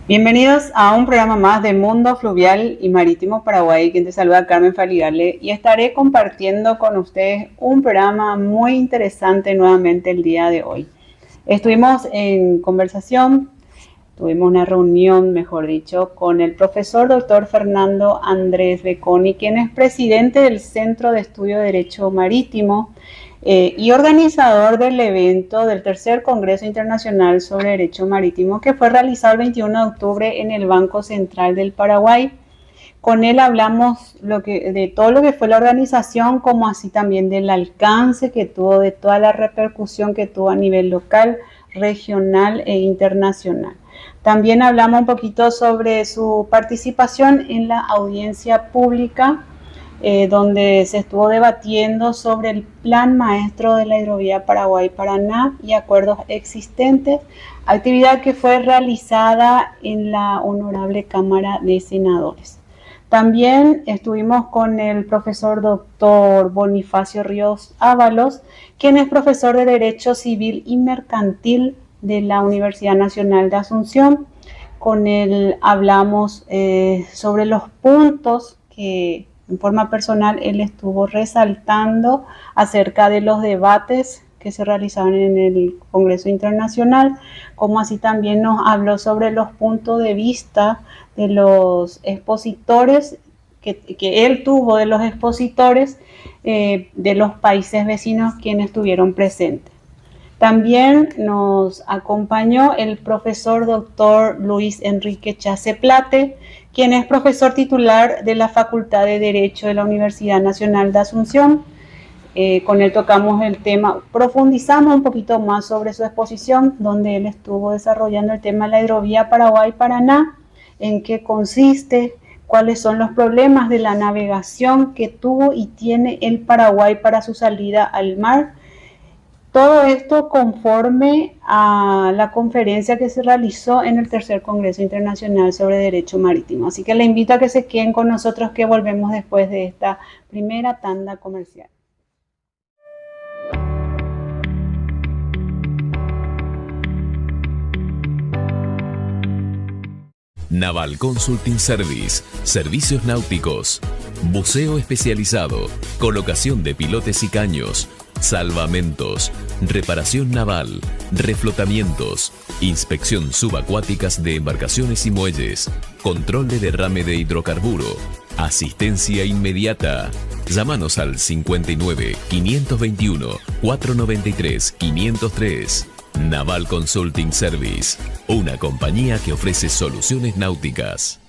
Bienvenidos a un programa más de Mundo Fluvial y Marítimo Paraguay. Quien te saluda, Carmen Faligale, y estaré compartiendo con ustedes un programa muy interesante nuevamente el día de hoy. Estuvimos en conversación, tuvimos una reunión, mejor dicho, con el profesor doctor Fernando Andrés Becconi, quien es presidente del Centro de Estudio de Derecho Marítimo y organizador del evento del tercer Congreso Internacional sobre Derecho Marítimo, que fue realizado el 21 de octubre en el Banco Central del Paraguay. Con él hablamos de todo lo que fue la organización, como así también del alcance que tuvo, de toda la repercusión que tuvo a nivel local, regional e internacional. También hablamos un poquito sobre su participación en la audiencia pública, donde se estuvo debatiendo sobre el plan maestro de la hidrovía Paraguay-Paraná y acuerdos existentes, actividad que fue realizada en la Honorable Cámara de Senadores. También estuvimos con el profesor doctor Bonifacio Ríos Ábalos, quien es profesor de Derecho Civil y Mercantil de la Universidad Nacional de Asunción. Con él hablamos sobre los puntos que en forma personal él estuvo resaltando acerca de los debates que se realizaron en el Congreso Internacional, como así también nos habló sobre los puntos de vista de los expositores que él tuvo, de los expositores de los países vecinos quienes estuvieron presentes. También nos acompañó el profesor doctor Luis Enrique Chase Plate, quien es profesor titular de la Facultad de Derecho de la Universidad Nacional de Asunción. Con él tocamos el tema, profundizamos un poquito más sobre su exposición, donde él estuvo desarrollando el tema de la hidrovía Paraguay-Paraná, en qué consiste, cuáles son los problemas de la navegación que tuvo y tiene el Paraguay para su salida al mar. Todo esto conforme a la conferencia que se realizó en el tercer Congreso Internacional sobre Derecho Marítimo. Así que le invito a que se queden con nosotros, que volvemos después de esta primera tanda comercial. Naval Consulting Service, servicios náuticos, buceo especializado, colocación de pilotes y caños, salvamentos, reparación naval, reflotamientos, inspección subacuáticas de embarcaciones y muelles, control de derrame de hidrocarburo, asistencia inmediata. Llámanos al 59 521 493 503. Naval Consulting Service, una compañía que ofrece soluciones náuticas.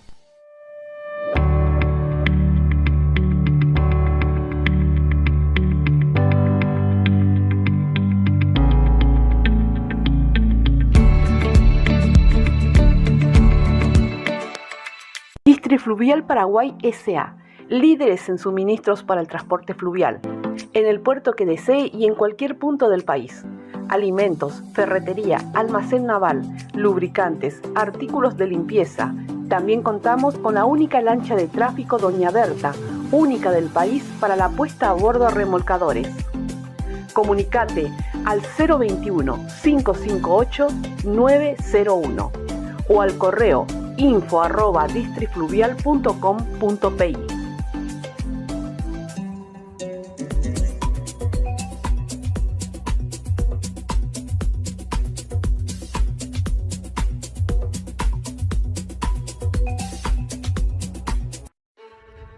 Distrifluvial Paraguay S.A., líderes en suministros para el transporte fluvial, en el puerto que desee y en cualquier punto del país. Alimentos, ferretería, almacén naval, lubricantes, artículos de limpieza. También contamos con la única lancha de tráfico Doña Berta, única del país para la puesta a bordo a remolcadores. Comunicate al 021-558-901 o al correo info@distrifluvial.com.pi.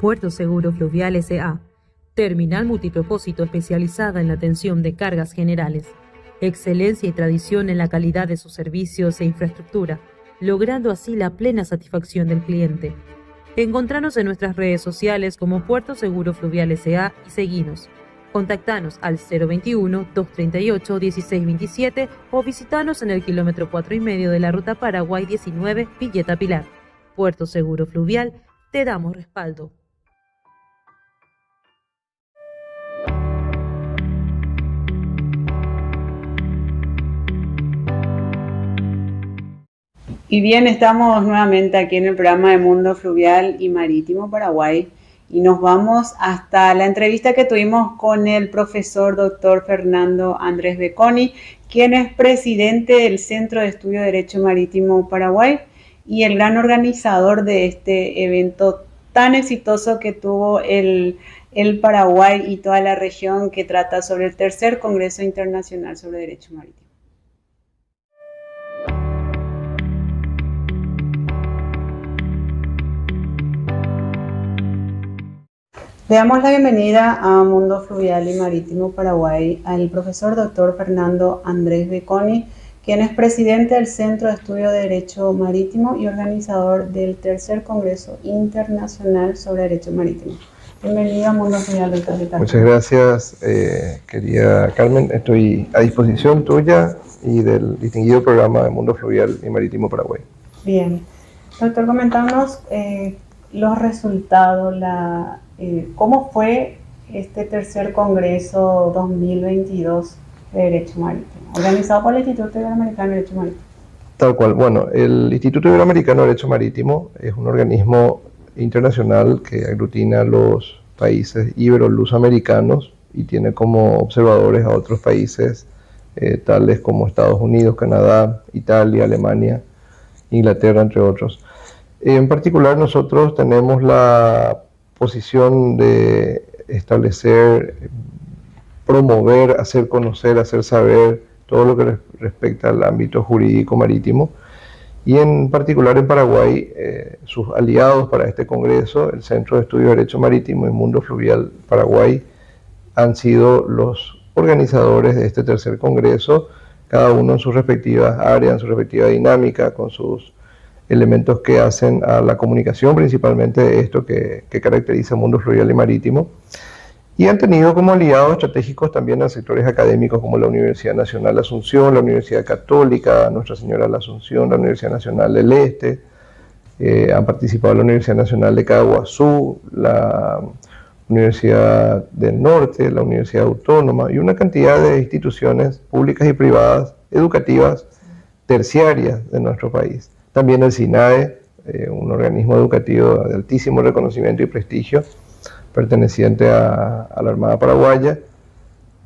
Puerto Seguro Fluvial S.A., terminal multipropósito especializada en la atención de cargas generales. Excelencia y tradición en la calidad de sus servicios e infraestructura, logrando así la plena satisfacción del cliente. Encontranos en nuestras redes sociales como Puerto Seguro Fluvial S.A. y seguinos. Contactanos al 021-238-1627 o visitanos en el kilómetro 4,5 de la ruta Paraguay 19, Villeta Pilar. Puerto Seguro Fluvial, te damos respaldo. Y bien, estamos nuevamente aquí en el programa de Mundo Fluvial y Marítimo Paraguay y nos vamos hasta la entrevista que tuvimos con el profesor doctor Fernando Andrés Becconi, quien es presidente del Centro de Estudio de Derecho Marítimo Paraguay y el gran organizador de este evento tan exitoso que tuvo el Paraguay y toda la región, que trata sobre el tercer Congreso Internacional sobre Derecho Marítimo. Le damos la bienvenida a Mundo Fluvial y Marítimo Paraguay al profesor Dr. Fernando Andrés Becconi, quien es presidente del Centro de Estudio de Derecho Marítimo y organizador del tercer Congreso Internacional sobre Derecho Marítimo. Bienvenido a Mundo Fluvial, doctor Ricardo. Muchas gracias, querida Carmen. Estoy a disposición tuya y del distinguido programa de Mundo Fluvial y Marítimo Paraguay. Bien. Doctor, comentámonos los resultados, cómo fue este tercer Congreso 2022 de Derecho Marítimo, organizado por el Instituto Iberoamericano de Derecho Marítimo. Tal cual. Bueno, el Instituto Iberoamericano de Derecho Marítimo es un organismo internacional que aglutina a los países ibero-lusoamericanos y tiene como observadores a otros países tales como Estados Unidos, Canadá, Italia, Alemania, Inglaterra, entre otros. En particular, nosotros tenemos la posición de establecer, promover, hacer conocer, hacer saber todo lo que respecta al ámbito jurídico marítimo, y en particular en Paraguay, sus aliados para este congreso, el Centro de Estudio de Derecho Marítimo y Mundo Fluvial Paraguay, han sido los organizadores de este tercer congreso, cada uno en sus respectivas áreas, en su respectiva dinámica, con sus elementos que hacen a la comunicación, principalmente de esto que caracteriza el mundo fluvial y marítimo, y han tenido como aliados estratégicos también a sectores académicos como la Universidad Nacional de Asunción, la Universidad Católica, Nuestra Señora de la Asunción, la Universidad Nacional del Este, han participado la Universidad Nacional de Caguazú, la Universidad del Norte, la Universidad Autónoma y una cantidad de instituciones públicas y privadas, educativas, terciarias de nuestro país. También el SINAE, un organismo educativo de altísimo reconocimiento y prestigio, perteneciente a la Armada Paraguaya,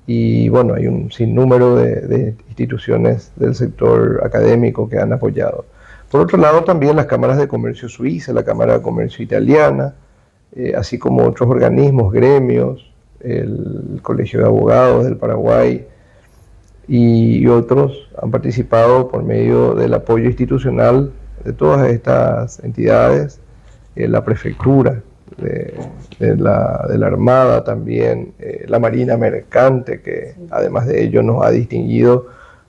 y bueno, hay un sinnúmero de instituciones del sector académico que han apoyado. Por otro lado, también las cámaras de comercio suiza, la Cámara de Comercio italiana, así como otros organismos, gremios, el Colegio de Abogados del Paraguay, y otros han participado por medio del apoyo institucional de todas estas entidades, la prefectura de la Armada también, la Marina Mercante, que además de ello nos ha distinguido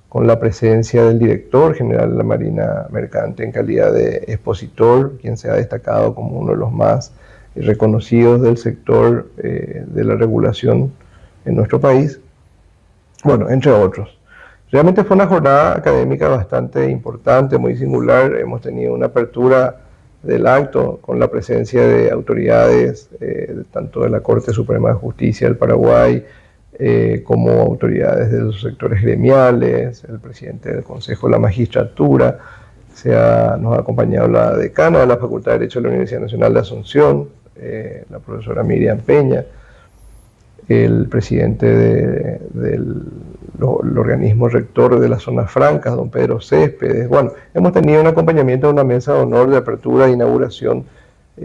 con la presencia del director general de la Marina Mercante en calidad de expositor, quien se ha destacado como uno de los más reconocidos del sector de la regulación en nuestro país. Bueno, entre otros. Realmente fue una jornada académica bastante importante, muy singular. Hemos tenido una apertura del acto con la presencia de autoridades tanto de la Corte Suprema de Justicia del Paraguay como autoridades de los sectores gremiales, el presidente del Consejo de la Magistratura, nos ha acompañado la decana de la Facultad de Derecho de la Universidad Nacional de Asunción, la profesora Miriam Peña, el presidente del organismo rector de las zonas francas, don Pedro Céspedes. Bueno, hemos tenido un acompañamiento de una mesa de honor de apertura e inauguración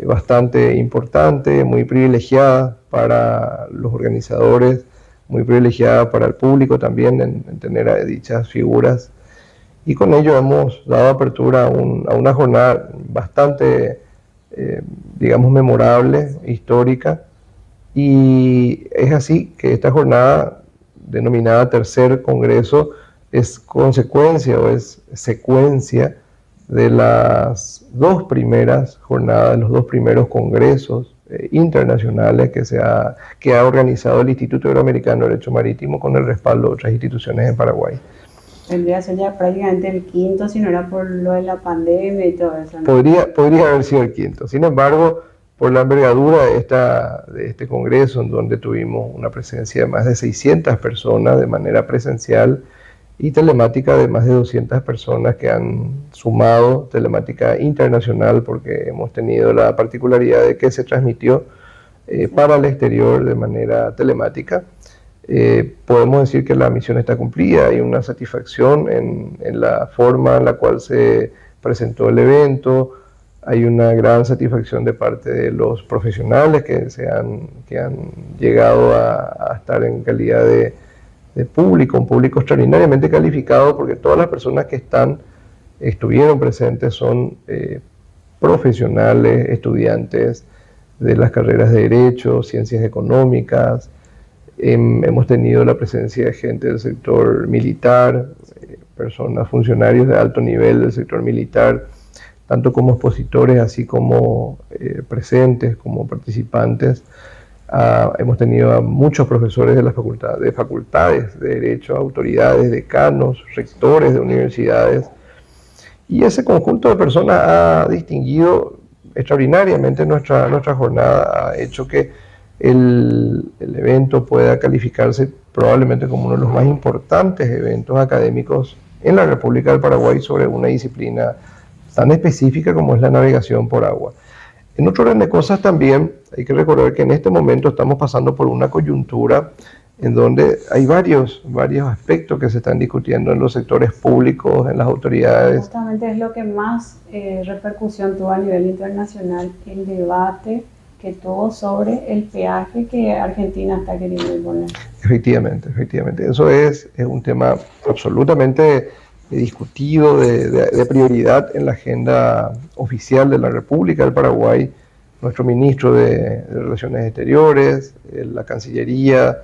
bastante importante, muy privilegiada para los organizadores, muy privilegiada para el público también en tener a dichas figuras, y con ello hemos dado apertura a una jornada bastante, digamos, memorable, histórica. Y es así que esta jornada, denominada Tercer Congreso, es consecuencia o es secuencia de las dos primeras jornadas, de los dos primeros congresos internacionales que ha organizado el Instituto Iberoamericano de Derecho Marítimo con el respaldo de otras instituciones en Paraguay. Vendría a ser ya prácticamente el quinto, si no era por lo de la pandemia y todo eso, ¿no? Podría haber sido el quinto. Sin embargo, por la envergadura de este congreso, en donde tuvimos una presencia de más de 600 personas de manera presencial y telemática de más de 200 personas que han sumado telemática internacional, porque hemos tenido la particularidad de que se transmitió para el exterior de manera telemática. Podemos decir que la misión está cumplida. Hay una satisfacción en la forma en la cual se presentó el evento. Hay una gran satisfacción de parte de los profesionales que han llegado a estar en calidad de público, un público extraordinariamente calificado, porque todas las personas que estuvieron presentes son profesionales, estudiantes de las carreras de Derecho, Ciencias Económicas. Hemos tenido la presencia de gente del sector militar, funcionarios de alto nivel del sector militar, tanto como expositores, así como presentes, como participantes. Hemos tenido a muchos profesores de las facultades de Derecho, autoridades, decanos, rectores de universidades, y ese conjunto de personas ha distinguido extraordinariamente nuestra jornada, ha hecho que el evento pueda calificarse probablemente como uno de los más importantes eventos académicos en la República del Paraguay sobre una disciplina tan específica como es la navegación por agua. En otro orden de cosas también hay que recordar que en este momento estamos pasando por una coyuntura en donde hay varios aspectos que se están discutiendo en los sectores públicos, en las autoridades. Justamente es lo que más repercusión tuvo a nivel internacional, el debate que tuvo sobre el peaje que Argentina está queriendo imponer. Efectivamente. Eso es un tema absolutamente discutido, de prioridad en la agenda oficial de la República del Paraguay. Nuestro ministro de Relaciones Exteriores, la Cancillería,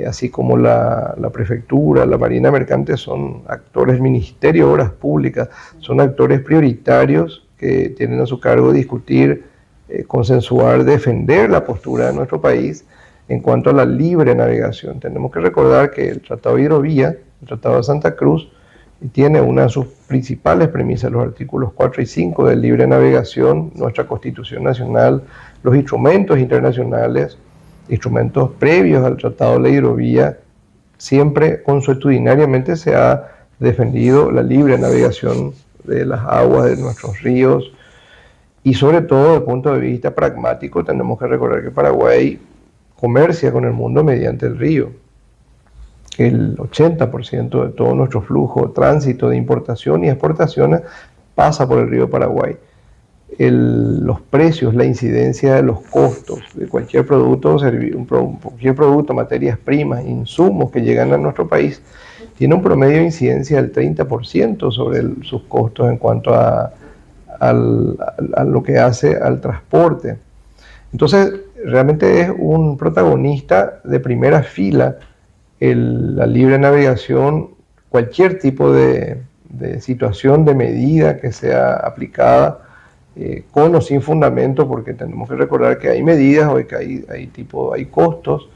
así como la Prefectura, la Marina Mercante son actores, el Ministerio de Obras Públicas, son actores prioritarios que tienen a su cargo discutir, consensuar, defender la postura de nuestro país en cuanto a la libre navegación. Tenemos que recordar que el Tratado de Hidrovía, el Tratado de Santa Cruz, tiene una de sus principales premisas, los artículos 4 y 5 de libre navegación, nuestra Constitución Nacional, los instrumentos internacionales, instrumentos previos al Tratado de la Hidrovía. Siempre consuetudinariamente se ha defendido la libre navegación de las aguas de nuestros ríos, y sobre todo desde el punto de vista pragmático tenemos que recordar que Paraguay comercia con el mundo mediante el río. El 80% de todo nuestro flujo, tránsito de importación y exportaciones pasa por el río Paraguay. Los precios, la incidencia de los costos de cualquier producto, materias primas, insumos que llegan a nuestro país, tiene un promedio de incidencia del 30% sobre sus costos en cuanto a lo que hace al transporte. Entonces, realmente es un protagonista de primera fila la libre navegación, cualquier tipo de situación, de medida que sea aplicada, con o sin fundamento, porque tenemos que recordar que hay medidas hoy que hay costos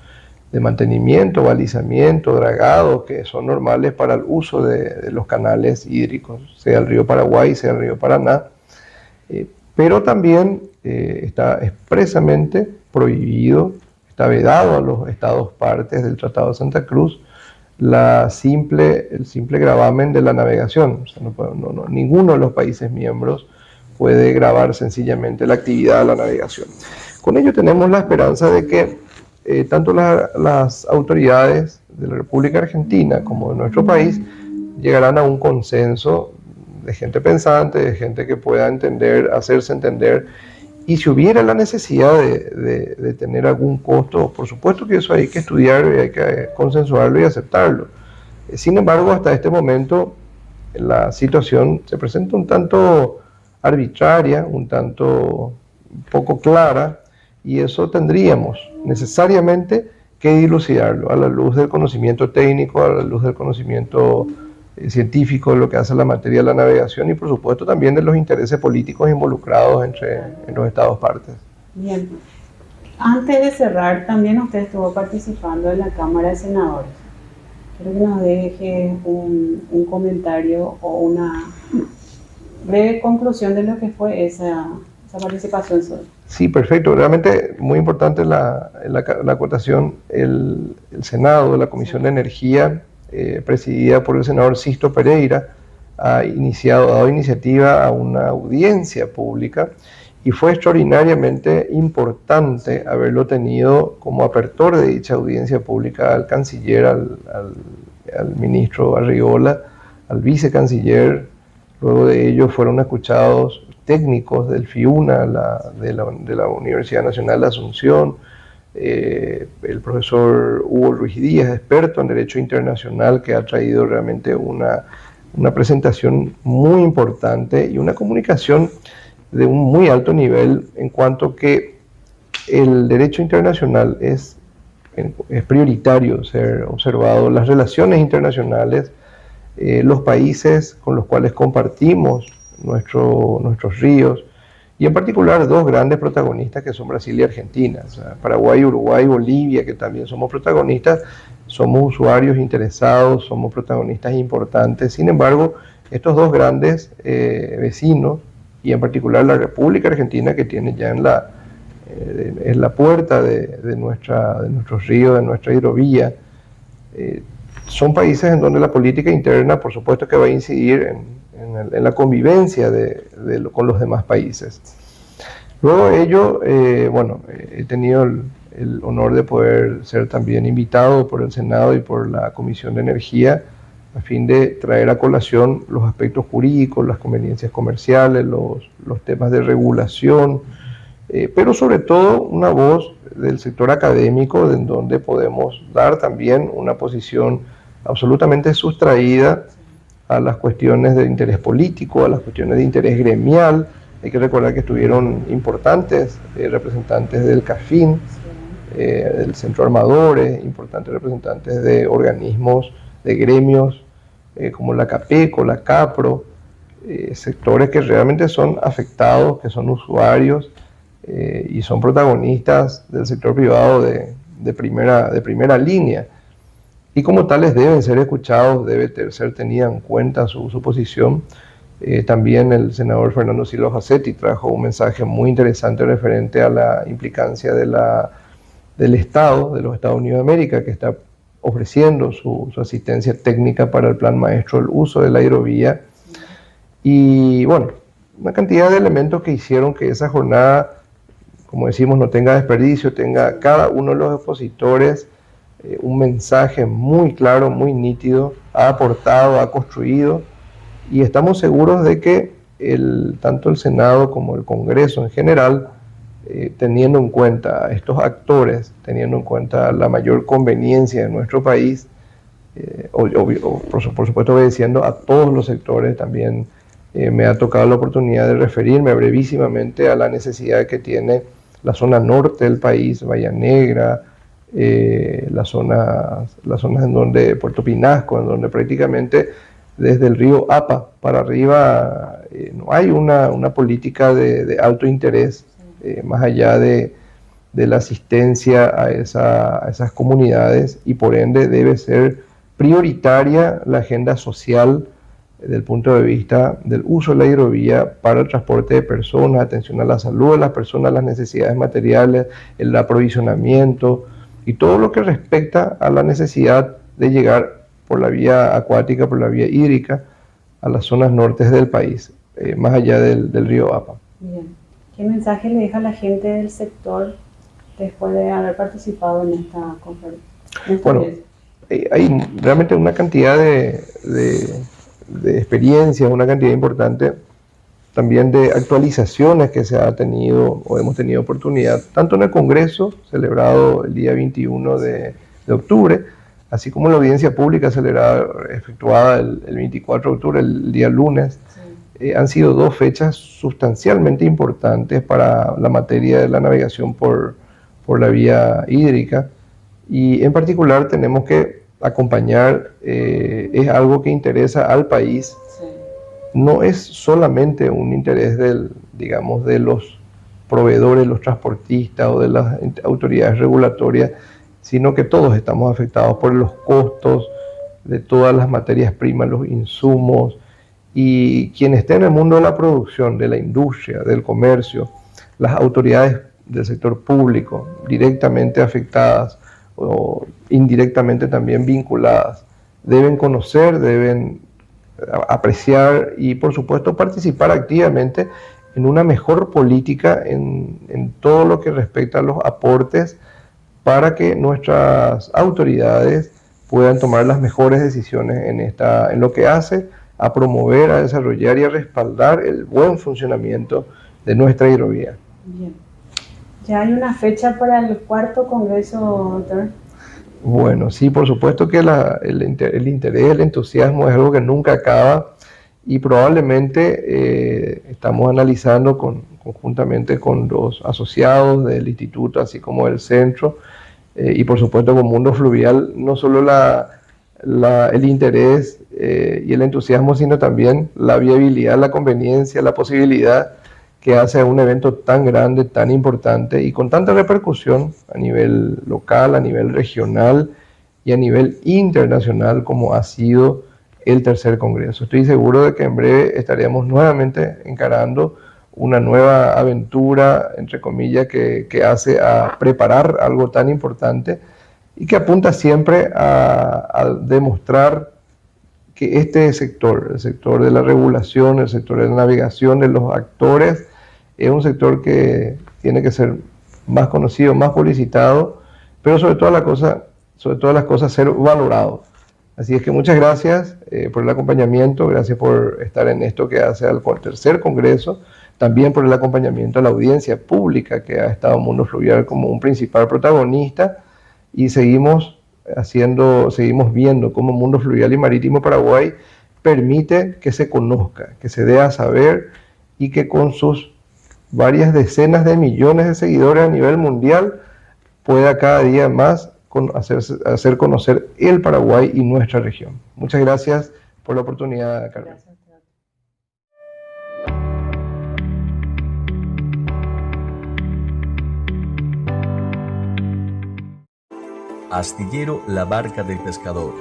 de mantenimiento, balizamiento, dragado, que son normales para el uso de los canales hídricos, sea el río Paraguay, sea el río Paraná, pero también está expresamente prohibido, está vedado a los estados partes del Tratado de Santa Cruz el simple gravamen de la navegación. O sea, ninguno de los países miembros puede gravar sencillamente la actividad de la navegación. Con ello tenemos la esperanza de que tanto las autoridades de la República Argentina como de nuestro país llegarán a un consenso de gente pensante, de gente que pueda entender, hacerse entender. Y si hubiera la necesidad de tener algún costo, por supuesto que eso hay que estudiar, hay que consensuarlo y aceptarlo. Sin embargo, hasta este momento la situación se presenta un tanto arbitraria, un tanto poco clara, y eso tendríamos necesariamente que dilucidarlo a la luz del conocimiento técnico, a la luz del conocimiento científico de lo que hace la materia de la navegación y por supuesto también de los intereses políticos involucrados en los estados partes. Bien. Antes de cerrar, también usted estuvo participando en la Cámara de Senadores. Quiero que nos deje un comentario o una breve conclusión de lo que fue esa participación. Sí, perfecto. Realmente muy importante la acotación. El Senado de la Comisión de Energía, presidida por el senador Sisto Pereira, ha dado iniciativa a una audiencia pública y fue extraordinariamente importante haberlo tenido como apertor de dicha audiencia pública al canciller, al ministro Arriola, al vicecanciller, Luego de ello fueron escuchados técnicos del FIUNA, de la Universidad Nacional de Asunción, el profesor Hugo Ruiz Díaz, experto en Derecho Internacional, que ha traído realmente una presentación muy importante y una comunicación de un muy alto nivel en cuanto que el derecho internacional es prioritario ser observado, las relaciones internacionales, los países con los cuales compartimos nuestros ríos, y en particular dos grandes protagonistas que son Brasil y Argentina, o sea, Paraguay, Uruguay, Bolivia, que también somos protagonistas, somos usuarios interesados, somos protagonistas importantes. Sin embargo, estos dos grandes vecinos, y en particular la República Argentina, que tiene ya en la puerta de nuestros ríos, de nuestra hidrovía, son países en donde la política interna, por supuesto, que va a incidir en la convivencia con los demás países. Luego de ello, he tenido el honor de poder ser también invitado por el Senado y por la Comisión de Energía a fin de traer a colación los aspectos jurídicos, las conveniencias comerciales, los temas de regulación, pero sobre todo una voz del sector académico, en donde podemos dar también una posición absolutamente sustraída a las cuestiones de interés político, a las cuestiones de interés gremial. Hay que recordar que estuvieron importantes representantes del CAFIN, del Centro Armadores, importantes representantes de organismos, de gremios como la CAPECO, la CAPRO, sectores que realmente son afectados, que son usuarios y son protagonistas del sector privado de primera línea. Y como tales deben ser escuchados, debe ser tenida en cuenta su posición. También el senador Fernando Silva Facetti trajo un mensaje muy interesante referente a la implicancia del Estado, de los Estados Unidos de América, que está ofreciendo su asistencia técnica para el plan maestro del uso de la hidrovía. Y bueno, una cantidad de elementos que hicieron que esa jornada, como decimos, no tenga desperdicio, tenga cada uno de los expositores un mensaje muy claro, muy nítido, ha aportado, ha construido, y estamos seguros de que tanto el Senado como el Congreso en general, teniendo en cuenta a estos actores, teniendo en cuenta la mayor conveniencia de nuestro país, por supuesto obedeciendo a todos los sectores, también me ha tocado la oportunidad de referirme brevísimamente a la necesidad que tiene la zona norte del país, Bahía Negra, las zonas en donde Puerto Pinasco, en donde prácticamente desde el río Apa para arriba no hay una política de alto interés, más allá de la asistencia a esas comunidades, y por ende debe ser prioritaria la agenda social desde el punto de vista del uso de la hidrovía para el transporte de personas, atención a la salud de las personas, las necesidades materiales, el aprovisionamiento y todo lo que respecta a la necesidad de llegar por la vía acuática, por la vía hídrica, a las zonas nortes del país, más allá del río Apa. Bien. ¿Qué mensaje le deja a la gente del sector después de haber participado en esta conferencia? Bueno, hay realmente una cantidad de experiencias, una cantidad importante también de actualizaciones que se ha tenido o hemos tenido oportunidad, tanto en el Congreso, celebrado el día 21 de octubre, así como en la audiencia pública efectuada el 24 de octubre, el día lunes. Sí. Han sido dos fechas sustancialmente importantes para la materia de la navegación por la vía hídrica, y en particular tenemos que acompañar, es algo que interesa al país. Sí. No es solamente un interés de los proveedores, los transportistas o de las autoridades regulatorias, sino que todos estamos afectados por los costos de todas las materias primas, los insumos, y quien esté en el mundo de la producción, de la industria, del comercio, las autoridades del sector público directamente afectadas o indirectamente también vinculadas, deben conocer, deben apreciar y por supuesto participar activamente en una mejor política en todo lo que respecta a los aportes para que nuestras autoridades puedan tomar las mejores decisiones en lo que hace a promover, a desarrollar y a respaldar el buen funcionamiento de nuestra hidrovía. Bien. ¿Ya hay una fecha para el cuarto congreso, doctor? Bueno, sí, por supuesto que el interés, el entusiasmo es algo que nunca acaba y probablemente estamos analizando conjuntamente con los asociados del instituto, así como del centro, y por supuesto con Mundo Fluvial, no solo el interés y el entusiasmo, sino también la viabilidad, la conveniencia, la posibilidad que hace a un evento tan grande, tan importante y con tanta repercusión a nivel local, a nivel regional y a nivel internacional como ha sido el tercer congreso. Estoy seguro de que en breve estaremos nuevamente encarando una nueva aventura, entre comillas, que hace a preparar algo tan importante y que apunta siempre a demostrar que este sector, el sector de la regulación, el sector de la navegación, de los actores, es un sector que tiene que ser más conocido, más publicitado, pero sobre todas las cosas ser valorado. Así es que muchas gracias por el acompañamiento, gracias por estar en esto que hace al tercer congreso, también por el acompañamiento a la audiencia pública que ha estado Mundo Fluvial como un principal protagonista, y seguimos viendo cómo Mundo Fluvial y Marítimo Paraguay permite que se conozca, que se dé a saber y que con sus varias decenas de millones de seguidores a nivel mundial pueda cada día más hacer conocer el Paraguay y nuestra región. Muchas gracias por la oportunidad, Carmen. Gracias. Astillero La Barca del Pescador.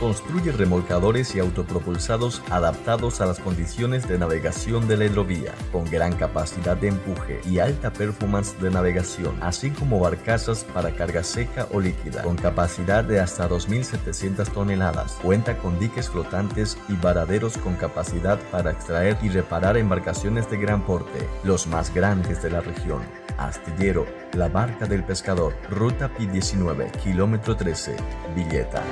Construye remolcadores y autopropulsados adaptados a las condiciones de navegación de la hidrovía, con gran capacidad de empuje y alta performance de navegación, así como barcazas para carga seca o líquida, con capacidad de hasta 2.700 toneladas. Cuenta con diques flotantes y varaderos con capacidad para extraer y reparar embarcaciones de gran porte, los más grandes de la región. Astillero La Barca del Pescador, Ruta Pi-19, kilómetro 13, Villeta.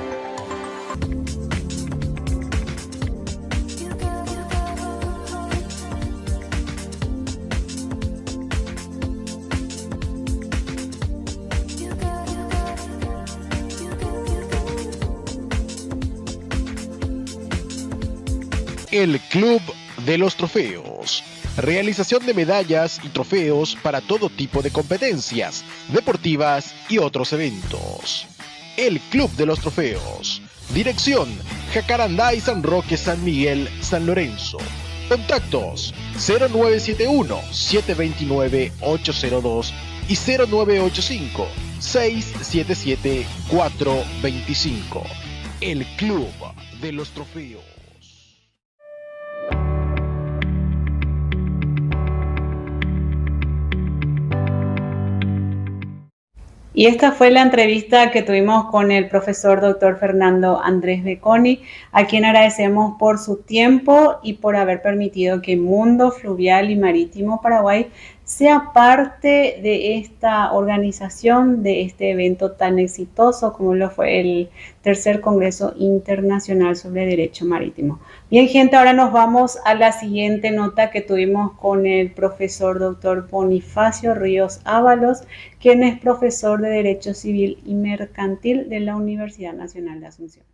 El Club de los Trofeos. Realización de medallas y trofeos para todo tipo de competencias deportivas y otros eventos. El Club de los Trofeos. Dirección: Jacarandá y San Roque, San Miguel, San Lorenzo. Contactos: 0971-729-802 y 0985-677-425. El Club de los Trofeos. Y esta fue la entrevista que tuvimos con el profesor doctor Fernando Andrés Becconi, a quien agradecemos por su tiempo y por haber permitido que Mundo Fluvial y Marítimo Paraguay sea parte de esta organización, de este evento tan exitoso como lo fue el tercer Congreso Internacional sobre Derecho Marítimo. Bien, gente, ahora nos vamos a la siguiente nota que tuvimos con el profesor doctor Bonifacio Ríos Ábalos, quien es profesor de Derecho Civil y Mercantil de la Universidad Nacional de Asunción.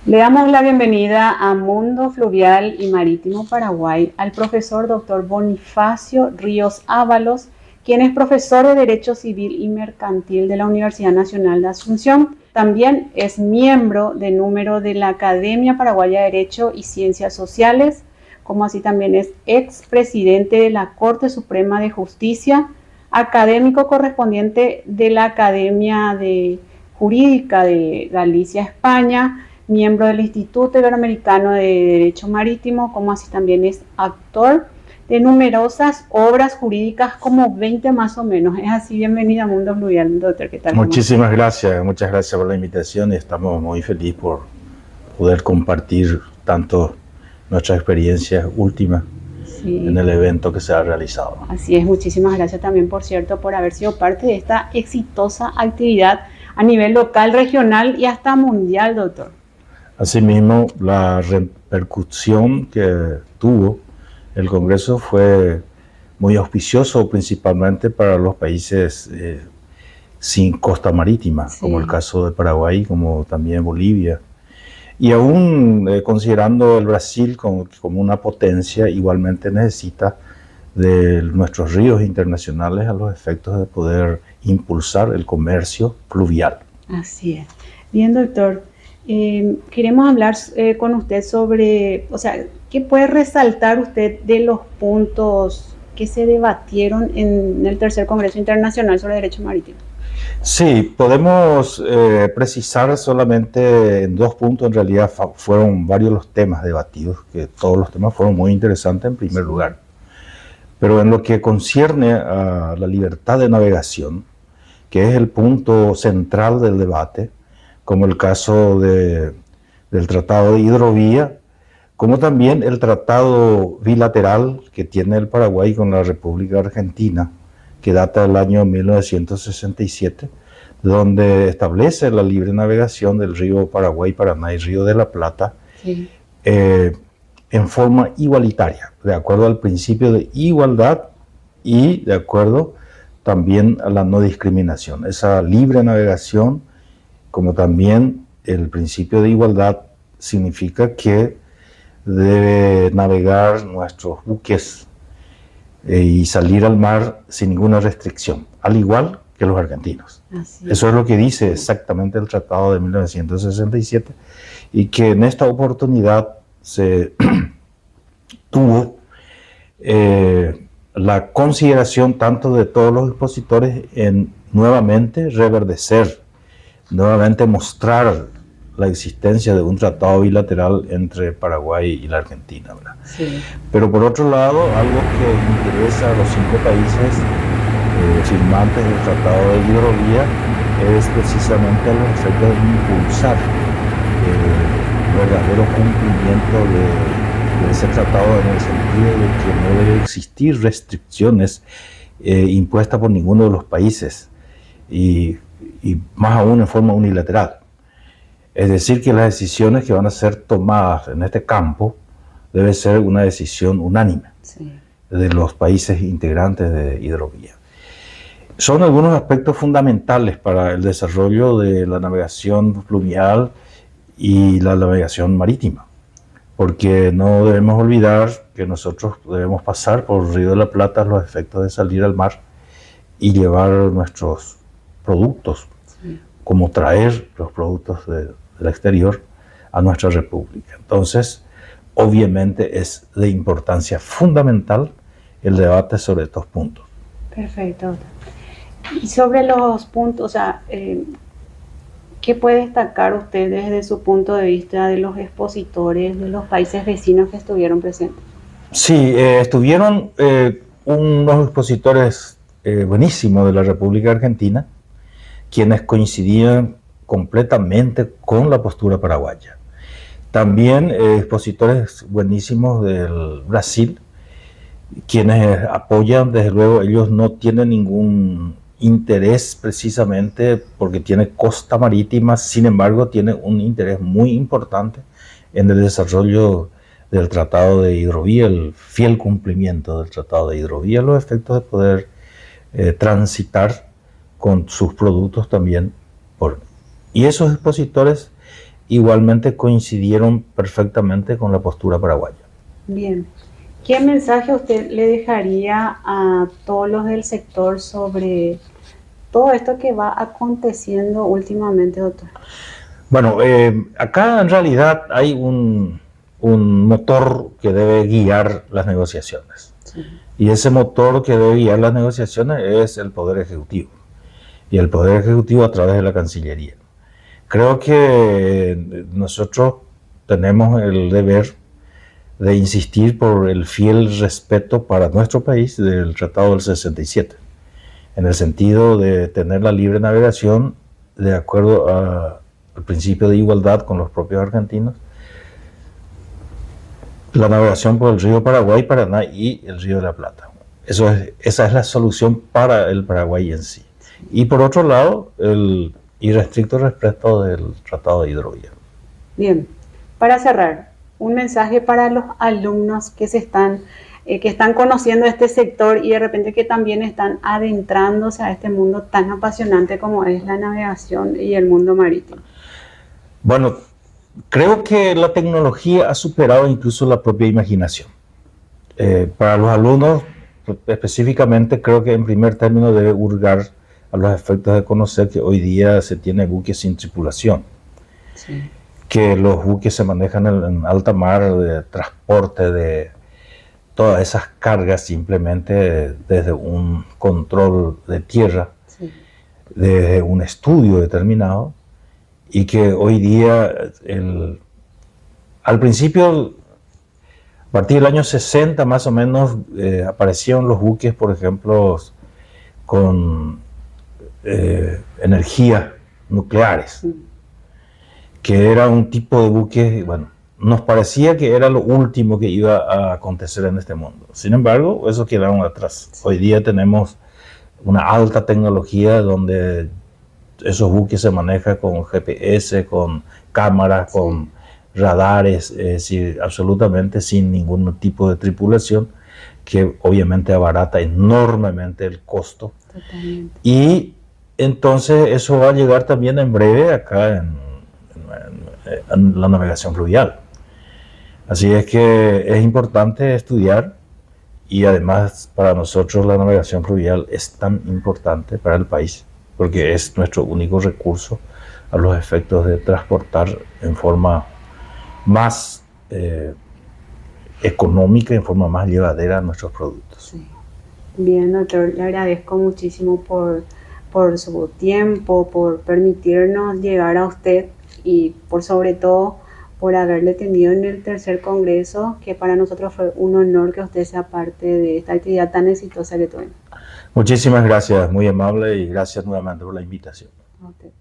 Le damos la bienvenida a Mundo Fluvial y Marítimo Paraguay al profesor doctor Bonifacio Ríos Ábalos, quien es profesor de Derecho Civil y Mercantil de la Universidad Nacional de Asunción. También es miembro de número de la Academia Paraguaya de Derecho y Ciencias Sociales, como así también es expresidente de la Corte Suprema de Justicia, académico correspondiente de la Academia Jurídica de Galicia, España, miembro del Instituto Iberoamericano de Derecho Marítimo, como así también es actor de numerosas obras jurídicas, como 20 más o menos. Es así, bienvenida a Mundo Fluvial, doctor. ¿Qué tal? Muchísimas gracias, muchas gracias por la invitación y estamos muy felices por poder compartir tanto nuestra experiencia última Sí. en el evento que se ha realizado. Así es, muchísimas gracias también, por cierto, por haber sido parte de esta exitosa actividad a nivel local, regional y hasta mundial, doctor. Asimismo, la repercusión que tuvo el Congreso fue muy auspicioso, principalmente para los países sin costa marítima, Sí. como el caso de Paraguay, como también Bolivia. Y aún considerando el Brasil como una potencia, igualmente necesita de nuestros ríos internacionales a los efectos de poder impulsar el comercio fluvial. Así es. Bien, doctor, queremos hablar con usted sobre, o sea, ¿qué puede resaltar usted de los puntos que se debatieron en el tercer Congreso Internacional sobre Derecho Marítimo? Sí, podemos precisar solamente en 2 puntos. En realidad fueron varios los temas debatidos, que todos los temas fueron muy interesantes en primer lugar. Pero en lo que concierne a la libertad de navegación, que es el punto central del debate, como el caso del Tratado de Hidrovía, como también el tratado bilateral que tiene el Paraguay con la República Argentina, que data del año 1967, donde establece la libre navegación del río Paraguay, Paraná y Río de la Plata, Sí. En forma igualitaria, de acuerdo al principio de igualdad y de acuerdo también a la no discriminación. Esa libre navegación, como también el principio de igualdad, significa que debe navegar nuestros buques y salir al mar sin ninguna restricción, al igual que los argentinos. Así Eso es lo que dice exactamente el Tratado de 1967, y que en esta oportunidad se tuvo la consideración tanto de todos los expositores en nuevamente reverdecer, nuevamente mostrar la existencia de un tratado bilateral entre Paraguay y la Argentina, ¿verdad? Sí. Pero por otro lado, algo que interesa a los 5 países firmantes del Tratado de Hidrovía es precisamente los efectos de impulsar el verdadero cumplimiento de ese tratado, en el sentido de que no debe existir restricciones impuestas por ninguno de los países, y más aún en forma unilateral. Es decir, que las decisiones que van a ser tomadas en este campo debe ser una decisión unánime Sí. de los países integrantes de Hidrovía. Son algunos aspectos fundamentales para el desarrollo de la navegación fluvial y la navegación marítima, porque no debemos olvidar que nosotros debemos pasar por Río de la Plata a los efectos de salir al mar y llevar nuestros productos, Sí. como traer los productos del exterior a nuestra república. Entonces, obviamente es de importancia fundamental el debate sobre estos puntos. Perfecto, doctor. Y sobre los puntos, o sea, ¿qué puede destacar usted desde su punto de vista de los expositores de los países vecinos que estuvieron presentes? Sí, estuvieron unos expositores buenísimos de la República Argentina, quienes coincidían completamente con la postura paraguaya. También expositores buenísimos del Brasil, quienes apoyan, desde luego, ellos no tienen ningún interés precisamente porque tiene costa marítima, sin embargo tiene un interés muy importante en el desarrollo del Tratado de Hidrovía, el fiel cumplimiento del Tratado de Hidrovía, los efectos de poder transitar con sus productos también y esos expositores igualmente coincidieron perfectamente con la postura paraguaya. Bien. ¿Qué mensaje usted le dejaría a todos los del sector sobre todo esto que va aconteciendo últimamente, doctor? Bueno, acá en realidad hay un motor que debe guiar las negociaciones. Sí. Y ese motor que debe guiar las negociaciones es el Poder Ejecutivo. Y el Poder Ejecutivo a través de la Cancillería. Creo que nosotros tenemos el deber de insistir por el fiel respeto para nuestro país del Tratado del 67, en el sentido de tener la libre navegación de acuerdo al principio de igualdad con los propios argentinos, la navegación por el río Paraguay, Paraná y el río de la Plata. Esa es la solución para el Paraguay en sí. Y por otro lado, el irrestricto respeto del Tratado de Hidrovía. Bien, para cerrar, un mensaje para los alumnos que están conociendo este sector y de repente que también están adentrándose a este mundo tan apasionante como es la navegación y el mundo marítimo. Bueno, creo que la tecnología ha superado incluso la propia imaginación. Para los alumnos, específicamente, creo que en primer término debe hurgar a los efectos de conocer que hoy día se tiene buques sin tripulación. Sí. Que los buques se manejan en alta mar, de transporte de todas esas cargas simplemente desde un control de tierra, sí, desde un estudio determinado, y que hoy día, al principio, a partir del año 60 más o menos, aparecieron los buques, por ejemplo, con energías nucleares, que era un tipo de buque, bueno, nos parecía que era lo último que iba a acontecer en este mundo. Sin embargo, eso quedaron atrás. Hoy día tenemos una alta tecnología donde esos buques se manejan con GPS, con cámaras, con radares, absolutamente sin ningún tipo de tripulación, que obviamente abarata enormemente el costo. Totalmente. Y entonces eso va a llegar también en breve acá en la navegación fluvial. Así es que es importante estudiar, y además para nosotros la navegación fluvial es tan importante para el país porque es nuestro único recurso a los efectos de transportar en forma más económica, en forma más llevadera nuestros productos. Sí. Bien, doctor, le agradezco muchísimo por su tiempo, por permitirnos llegar a usted y por sobre todo por haberle tenido en el tercer congreso, que para nosotros fue un honor que usted sea parte de esta actividad tan exitosa que tuvimos. Muchísimas gracias, muy amable, y gracias nuevamente por la invitación. Okay.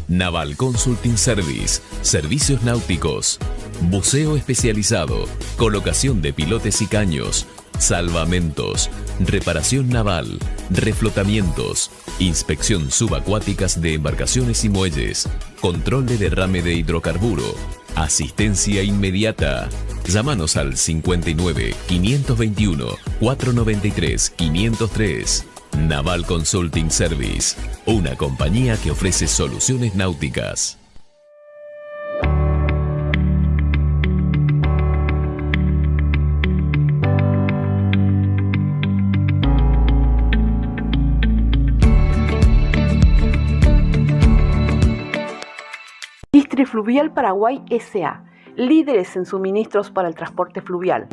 Naval Consulting Service, servicios náuticos, buceo especializado, colocación de pilotes y caños, salvamentos, reparación naval, reflotamientos, inspección subacuáticas de embarcaciones y muelles, control de derrame de hidrocarburo, asistencia inmediata. Llámanos al 59 521 493 503. Naval Consulting Service, una compañía que ofrece soluciones náuticas. Distrifluvial Paraguay S.A., líderes en suministros para el transporte fluvial,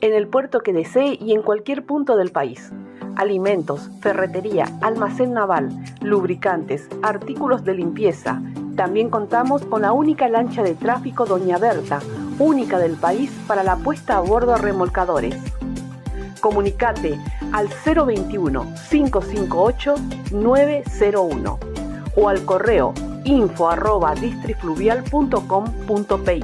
en el puerto que desee y en cualquier punto del país. Alimentos, ferretería, almacén naval, lubricantes, artículos de limpieza. También contamos con la única lancha de tráfico Doña Berta, única del país para la puesta a bordo a remolcadores. Comunicate al 021-558-901 o al correo info@distrifluvial.com.pi.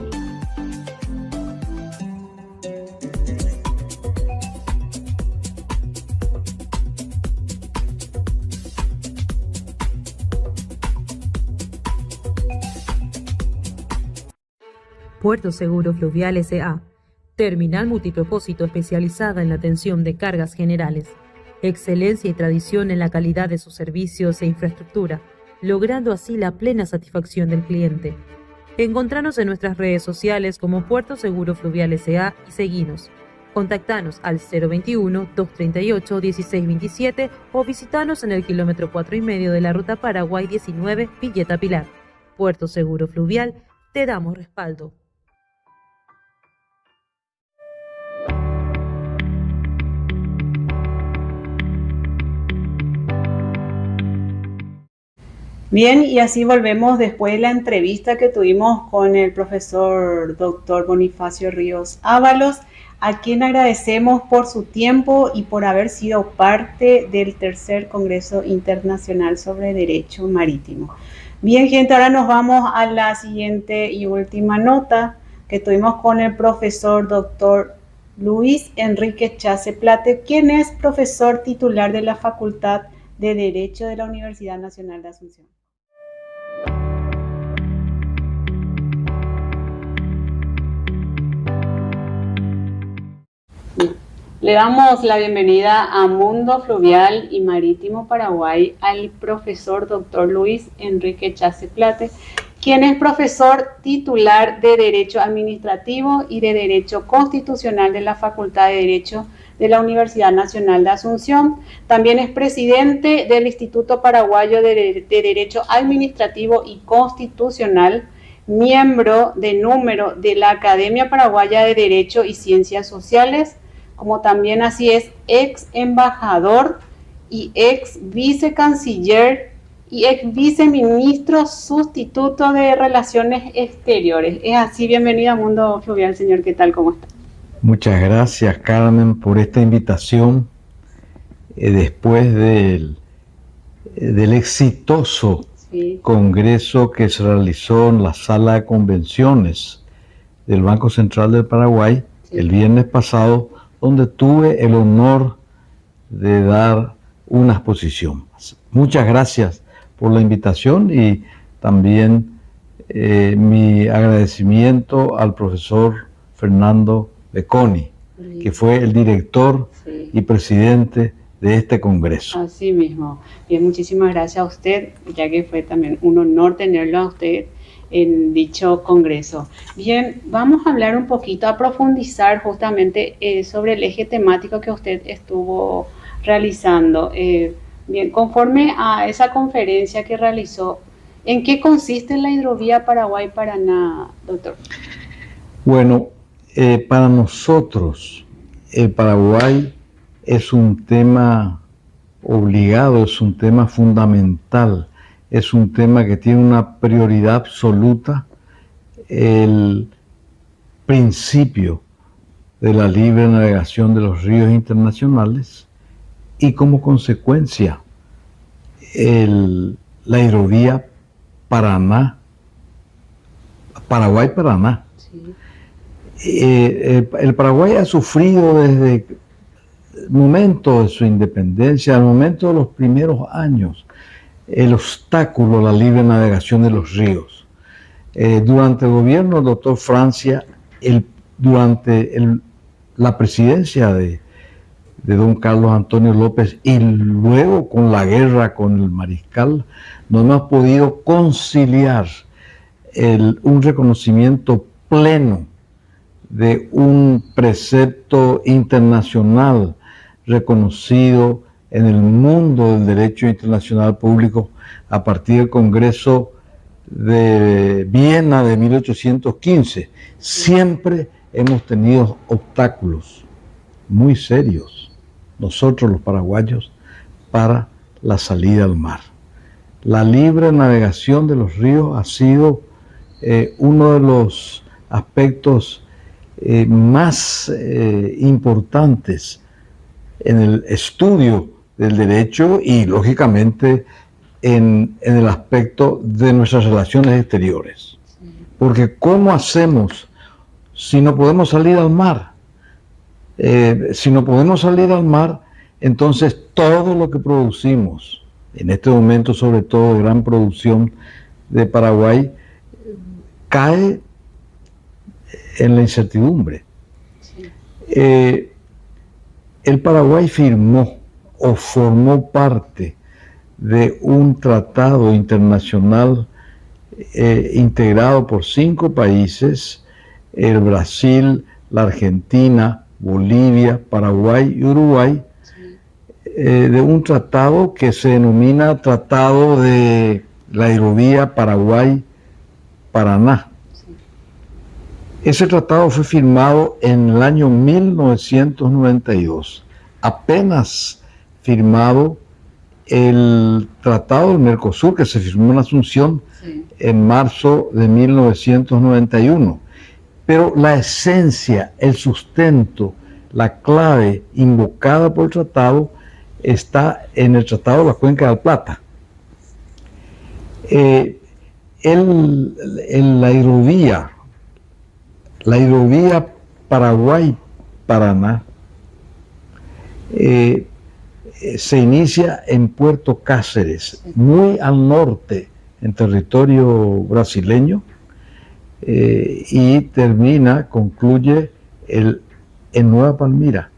Puerto Seguro Fluvial S.A. Terminal multipropósito especializada en la atención de cargas generales. Excelencia y tradición en la calidad de sus servicios e infraestructura, logrando así la plena satisfacción del cliente. Encontranos en nuestras redes sociales como Puerto Seguro Fluvial S.A. y seguinos. Contactanos al 021-238-1627 o visitanos en el kilómetro 4,5 de la ruta Paraguay 19, Villeta Pilar. Puerto Seguro Fluvial, te damos respaldo. Bien, y así volvemos después de la entrevista que tuvimos con el profesor doctor Bonifacio Ríos Ábalos a quien agradecemos por su tiempo y por haber sido parte del tercer Congreso Internacional sobre Derecho Marítimo. Bien, gente, ahora nos vamos a la siguiente y última nota que tuvimos con el profesor doctor Luis Enrique Chase Plate, quien es profesor titular de la Facultad de Derecho de la Universidad Nacional de Asunción. Le damos la bienvenida a Mundo Fluvial y Marítimo Paraguay al profesor doctor Luis Enrique Chase Plate, quien es profesor titular de Derecho Administrativo y de Derecho Constitucional de la Facultad de Derecho de la Universidad Nacional de Asunción. También es presidente del Instituto Paraguayo de Derecho Administrativo y Constitucional, miembro de número de la Academia Paraguaya de Derecho y Ciencias Sociales, como también así es ex embajador y ex vicecanciller y ex viceministro sustituto de Relaciones Exteriores. Es así, bienvenido a Mundo Fluvial, señor. ¿Qué tal? ¿Cómo está? Muchas gracias, Carmen, por esta invitación. Después del exitoso congreso que se realizó en la sala de convenciones del Banco Central del Paraguay el viernes pasado, donde tuve el honor de dar una exposición. Muchas gracias por la invitación y también mi agradecimiento al profesor Fernando Becconi, que fue el director y presidente de este congreso. Así mismo. Bien, muchísimas gracias a usted, ya que fue también un honor tenerlo a usted en dicho congreso. Bien, vamos a hablar un poquito, a profundizar justamente sobre el eje temático que usted estuvo realizando. Bien, conforme a esa conferencia que realizó, ¿en qué consiste la hidrovía Paraguay-Paraná, doctor? Bueno, para nosotros el Paraguay es un tema obligado, es un tema fundamental. Es un tema que tiene una prioridad absoluta, el principio de la libre navegación de los ríos internacionales y como consecuencia la hidrovía Paraguay-Paraná. Sí. El Paraguay ha sufrido desde el momento de su independencia, al momento de los primeros años, el obstáculo a la libre navegación de los ríos. Durante el gobierno del doctor Francia, durante la presidencia de don Carlos Antonio López y luego con la guerra con el mariscal, no hemos podido conciliar un reconocimiento pleno de un precepto internacional reconocido en el mundo del derecho internacional público a partir del Congreso de Viena de 1815. Siempre hemos tenido obstáculos muy serios, nosotros los paraguayos, para la salida al mar. La libre navegación de los ríos ha sido uno de los aspectos más importantes en el estudio del derecho y, lógicamente, en el aspecto de nuestras relaciones exteriores. Porque ¿cómo hacemos si no podemos salir al mar? Si no podemos salir al mar, entonces todo lo que producimos, en este momento sobre todo de gran producción de Paraguay, cae en la incertidumbre. El Paraguay firmó o formó parte de un tratado internacional integrado por 5 países, el Brasil, la Argentina, Bolivia, Paraguay y Uruguay, de un tratado que se denomina Tratado de la Hidrovía Paraguay-Paraná. Ese tratado fue firmado en el año 1992. Apenas firmado el Tratado del Mercosur, que se firmó en Asunción en marzo de 1991. Pero la esencia, el sustento, la clave invocada por el tratado está en el Tratado de la Cuenca del Plata. La hidrovía Paraguay-Paraná se inicia en Puerto Cáceres, muy al norte, en territorio brasileño, y concluye en Nueva Palmira.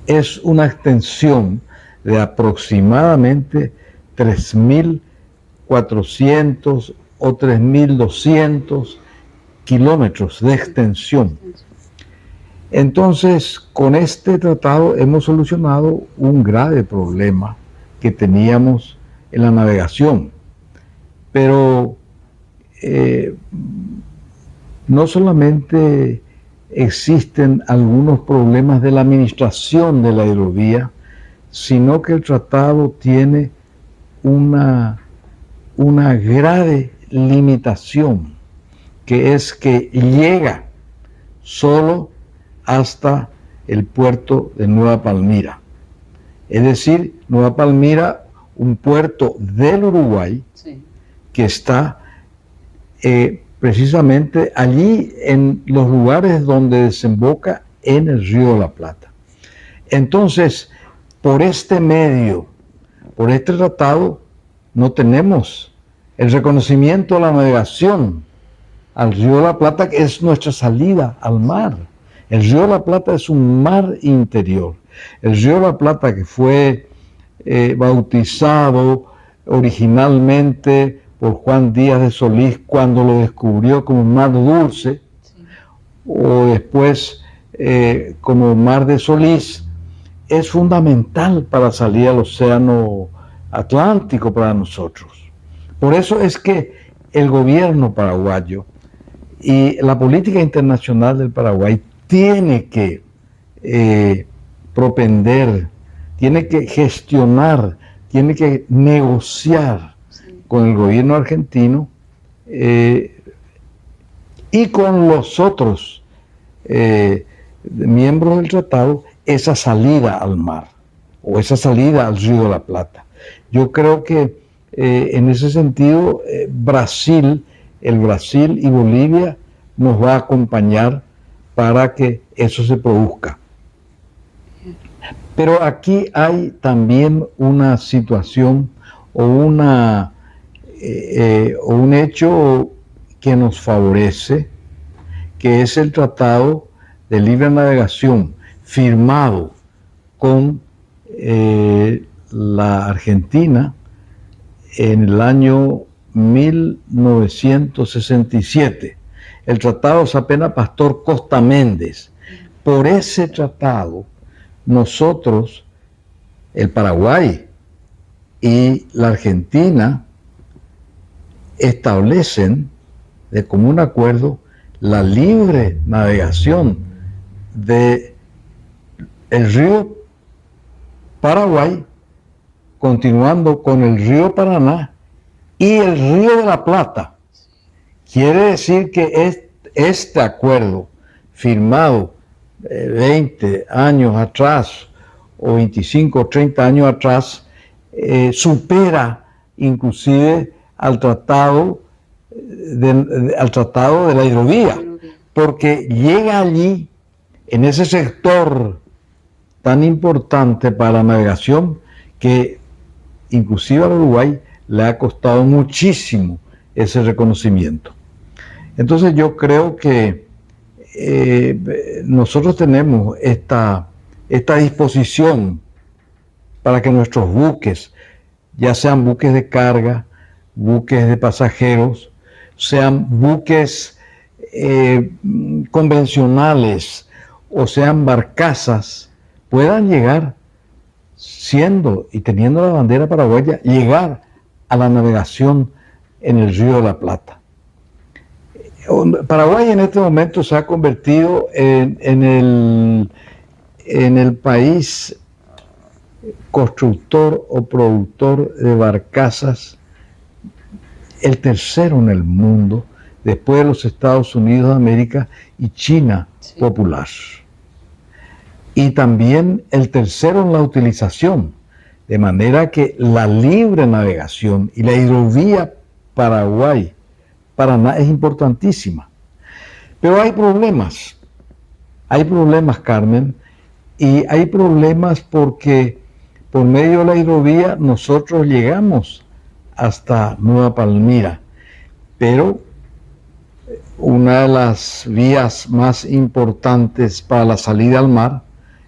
Es una extensión de aproximadamente 3.400 o 3.200 kilómetros de extensión. Entonces, con este tratado hemos solucionado un grave problema que teníamos en la navegación. Pero no solamente existen algunos problemas de la administración de la hidrovía, sino que el tratado tiene una grave limitación, que es que llega solo hasta el puerto de Nueva Palmira. Es decir, Nueva Palmira, un puerto del Uruguay, sí, que está precisamente allí en los lugares donde desemboca en el Río de la Plata. Entonces, por este medio, por este tratado, no tenemos el reconocimiento de la navegación al Río de la Plata, que es nuestra salida al mar. El Río de la Plata es un mar interior. El Río de la Plata, que fue bautizado originalmente por Juan Díaz de Solís cuando lo descubrió como Mar Dulce, sí, o después como Mar de Solís, es fundamental para salir al océano Atlántico para nosotros. Por eso es que el gobierno paraguayo y la política internacional del Paraguay tiene que propender, tiene que gestionar, tiene que negociar con el gobierno argentino y con los otros miembros del tratado esa salida al mar o esa salida al Río de la Plata. Yo creo que en ese sentido el Brasil y Bolivia nos va a acompañar para que eso se produzca. Pero aquí hay también una situación o un hecho que nos favorece, que es el Tratado de Libre Navegación firmado con la Argentina en el año 1967. El tratado Sapena Pastor Costa Méndez. Por ese tratado, nosotros, el Paraguay y la Argentina, establecen de común acuerdo la libre navegación del río Paraguay, continuando con el río Paraná y el río de la Plata. Quiere decir que este acuerdo firmado 20 años atrás o 25 o 30 años atrás supera inclusive al tratado de la hidrovía, porque llega allí, en ese sector tan importante para la navegación, que inclusive al Uruguay le ha costado muchísimo ese reconocimiento. Entonces yo creo que nosotros tenemos esta disposición para que nuestros buques, ya sean buques de carga, buques de pasajeros, sean buques convencionales o sean barcazas, puedan llegar siendo y teniendo la bandera paraguaya, llegar a la navegación en el Río de la Plata. Paraguay en este momento se ha convertido en el país constructor o productor de barcazas, el tercero en el mundo después de los Estados Unidos de América y China popular. Y también el tercero en la utilización, de manera que la libre navegación y la hidrovía Paraguay-Paraná es importantísima. Pero hay problemas, Carmen, y hay problemas porque por medio de la hidrovía nosotros llegamos hasta Nueva Palmira, pero una de las vías más importantes para la salida al mar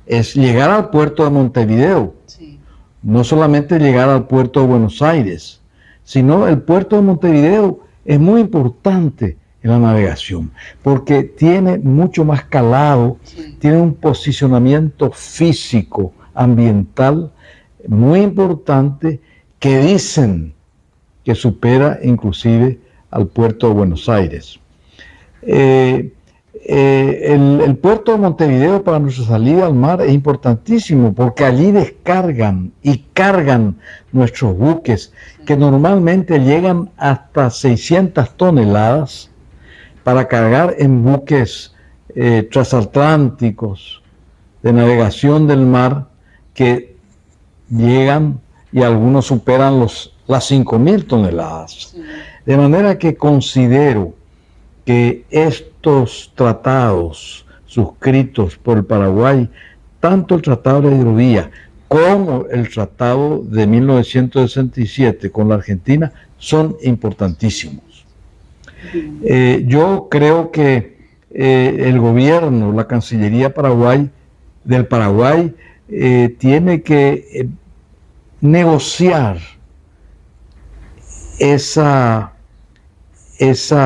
es llegar al puerto de Montevideo. Sí. No solamente llegar al puerto de Buenos Aires, sino el puerto de Montevideo es muy importante en la navegación, porque tiene mucho más calado, tiene un posicionamiento físico, ambiental, muy importante, que dicen que supera inclusive al puerto de Buenos Aires. El puerto de Montevideo para nuestra salida al mar es importantísimo porque allí descargan y cargan nuestros buques que normalmente llegan hasta 600 toneladas para cargar en buques transatlánticos de navegación del mar que llegan y algunos superan las 5.000 toneladas. De manera que considero que estos tratados suscritos por el Paraguay, tanto el Tratado de Hidrovía como el Tratado de 1967 con la Argentina, son importantísimos. Yo creo que el gobierno, la Cancillería del Paraguay, tiene que negociar esa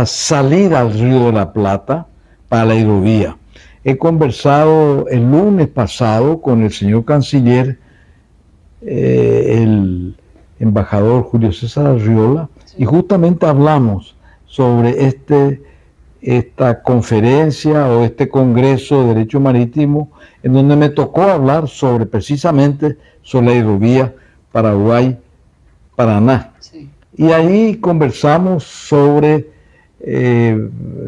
salida al Río de la Plata para la hidrovía. He conversado el lunes pasado con el señor canciller, el embajador Julio César Arriola, y justamente hablamos sobre esta conferencia o este Congreso de Derecho Marítimo, en donde me tocó hablar precisamente sobre la hidrovía Paraguay-Paraná. Sí. Y ahí conversamos sobre,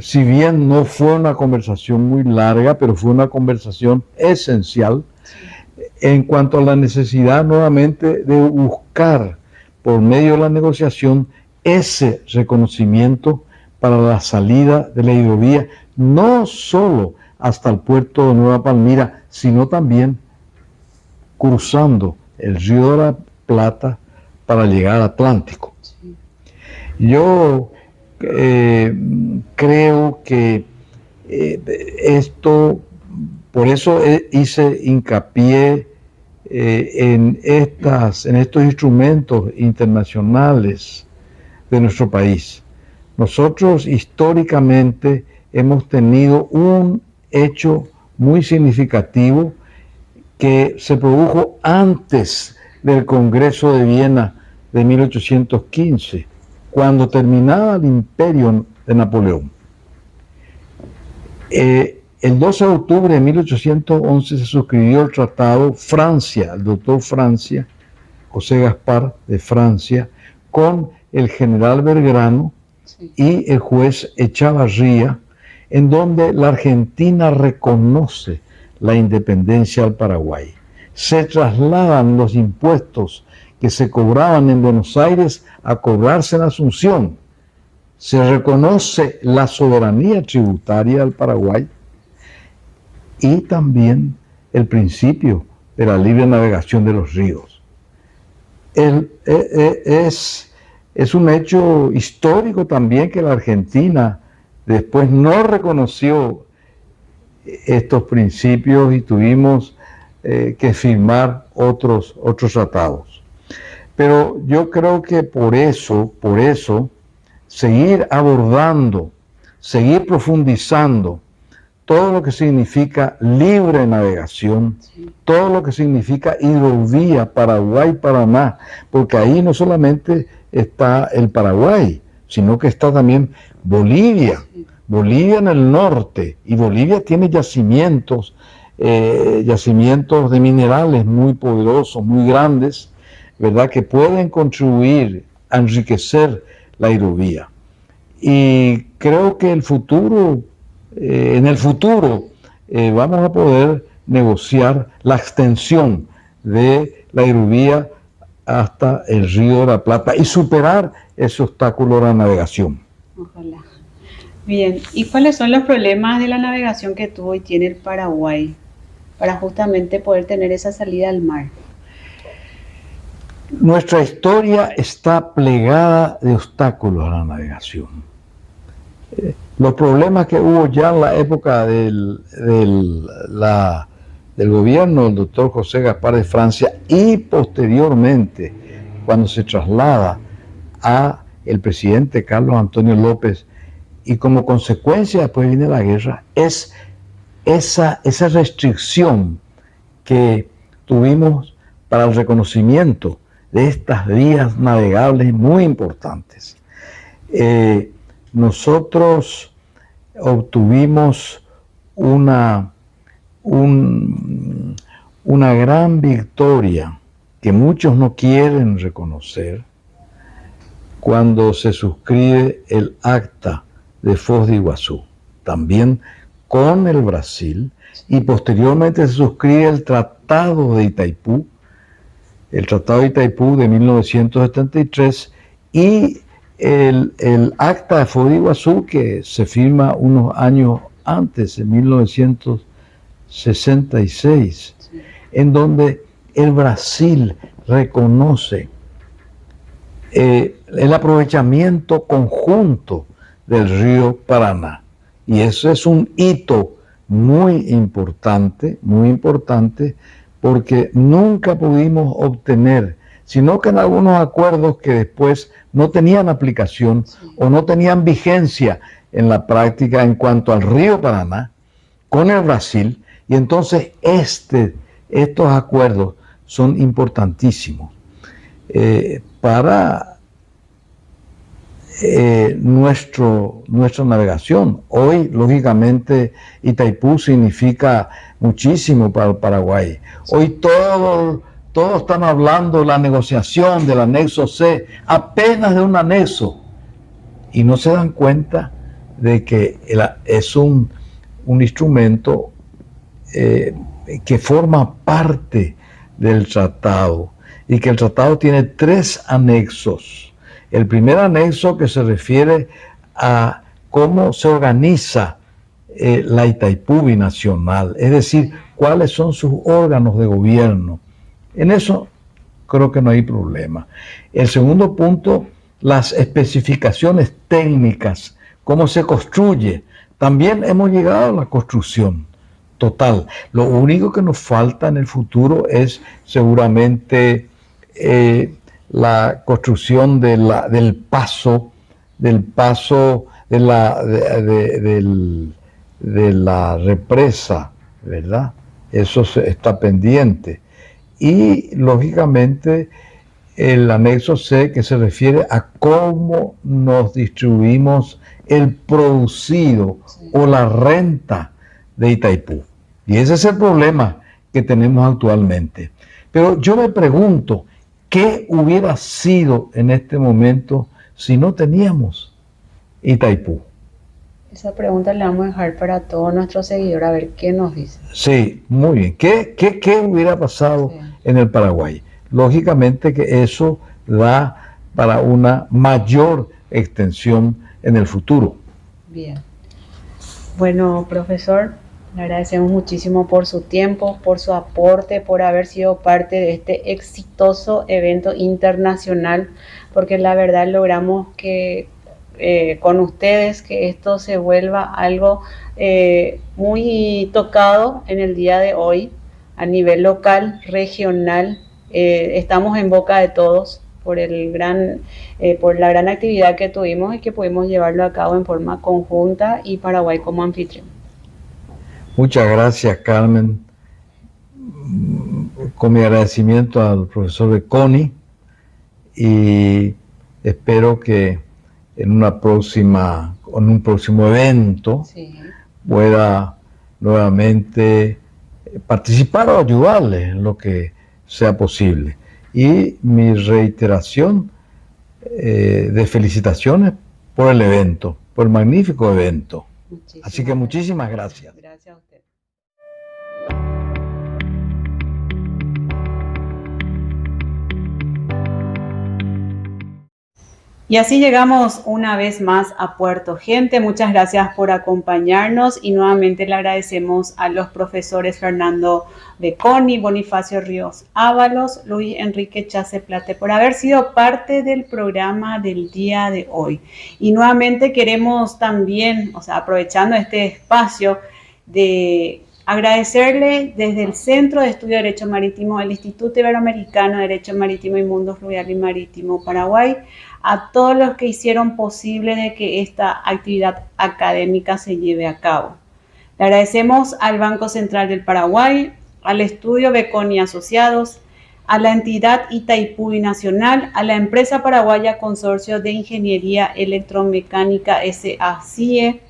si bien no fue una conversación muy larga, pero fue una conversación esencial en cuanto a la necesidad nuevamente de buscar por medio de la negociación ese reconocimiento para la salida de la hidrovía, no solo hasta el puerto de Nueva Palmira, sino también cruzando el Río de la Plata para llegar al Atlántico. Yo creo que por eso hice hincapié en estos instrumentos internacionales de nuestro país. Nosotros históricamente hemos tenido un hecho muy significativo que se produjo antes del Congreso de Viena de 1815, cuando terminaba el imperio de Napoleón. El 12 de octubre de 1811 se suscribió el tratado Francia, el doctor Francia, José Gaspar de Francia, con el general Belgrano y el juez Echavarría, en donde la Argentina reconoce la independencia al Paraguay. Se trasladan los impuestos que se cobraban en Buenos Aires a cobrarse en Asunción. Se reconoce la soberanía tributaria del Paraguay y también el principio de la libre navegación de los ríos. Es un hecho histórico también que la Argentina después no reconoció estos principios y tuvimos que firmar otros tratados. Pero yo creo que por eso, seguir abordando, seguir profundizando todo lo que significa libre navegación, todo lo que significa hidrovía Paraguay-Paraná, porque ahí no solamente está el Paraguay, sino que está también Bolivia, Bolivia en el norte, y Bolivia tiene yacimientos de minerales muy poderosos, muy grandes, ¿verdad?, que pueden contribuir a enriquecer la hidrovía. Y creo que en el futuro vamos a poder negociar la extensión de la hidrovía hasta el Río de la Plata y superar ese obstáculo de la navegación. Ojalá. Bien, ¿y cuáles son los problemas de la navegación que tuvo y tiene el Paraguay para justamente poder tener esa salida al mar? Nuestra historia está plegada de obstáculos a la navegación. Los problemas que hubo ya en la época del gobierno del doctor José Gaspar de Francia y posteriormente cuando se traslada a el presidente Carlos Antonio López y como consecuencia después viene la guerra, es esa restricción que tuvimos para el reconocimiento de estas vías navegables muy importantes. Nosotros obtuvimos una gran victoria que muchos no quieren reconocer cuando se suscribe el Acta de Foz de Iguazú, también con el Brasil, y posteriormente se suscribe el Tratado de Itaipú, de 1973, y el Acta de Foz de Iguazú, que se firma unos años antes, en 1966, en donde el Brasil reconoce el aprovechamiento conjunto del río Paraná. Y eso es un hito muy importante, porque nunca pudimos obtener, sino que en algunos acuerdos que después no tenían aplicación o no tenían vigencia en la práctica en cuanto al río Paraná con el Brasil, y entonces estos acuerdos son importantísimos para nuestra navegación. Hoy, lógicamente, Itaipú significa muchísimo para el Paraguay. Hoy todos están hablando de la negociación del anexo C, apenas de un anexo, y no se dan cuenta de que es un instrumento que forma parte del tratado, y que el tratado tiene 3 anexos. El primer anexo, que se refiere a cómo se organiza la Itaipú binacional, es decir, cuáles son sus órganos de gobierno. En eso creo que no hay problema. El segundo punto, las especificaciones técnicas, cómo se construye. También hemos llegado a la construcción total. Lo único que nos falta en el futuro es seguramente la construcción del paso de la represa, ¿verdad? Eso está pendiente. Y lógicamente el anexo C, que se refiere a cómo nos distribuimos el producido o la renta de Itaipú. Y ese es el problema que tenemos actualmente. Pero yo me pregunto, ¿qué hubiera sido en este momento si no teníamos Itaipú? Esa pregunta la vamos a dejar para todos nuestros seguidores, a ver qué nos dicen. Sí, muy bien. ¿Qué hubiera pasado en el Paraguay? Lógicamente que eso da para una mayor extensión en el futuro. Bien. Bueno, profesor, le agradecemos muchísimo por su tiempo, por su aporte, por haber sido parte de este exitoso evento internacional, porque la verdad logramos que con ustedes que esto se vuelva algo muy tocado en el día de hoy a nivel local, regional. Estamos en boca de todos por la gran actividad que tuvimos y que pudimos llevarlo a cabo en forma conjunta y Paraguay como anfitrión. Muchas gracias, Carmen. Con mi agradecimiento al profesor Becconi, y espero que en un próximo evento pueda nuevamente participar o ayudarle en lo que sea posible. Y mi reiteración de felicitaciones por el evento, por el magnífico evento. Así que gracias. muchísimas gracias. Gracias a usted. Y así llegamos una vez más a Puerto. Gente, muchas gracias por acompañarnos y nuevamente le agradecemos a los profesores Fernando Beconi, Bonifacio Ríos Ábalos, Luis Enrique Chase Plate por haber sido parte del programa del día de hoy. Y nuevamente queremos también, aprovechando este espacio, de agradecerle desde el Centro de Estudio de Derecho Marítimo del Instituto Iberoamericano de Derecho Marítimo y Mundo Fluvial y Marítimo Paraguay, a todos los que hicieron posible de que esta actividad académica se lleve a cabo. Le agradecemos al Banco Central del Paraguay, al Estudio Beconi Asociados, a la entidad Itaipú Nacional, a la empresa paraguaya Consorcio de Ingeniería Electromecánica S.A.CIE,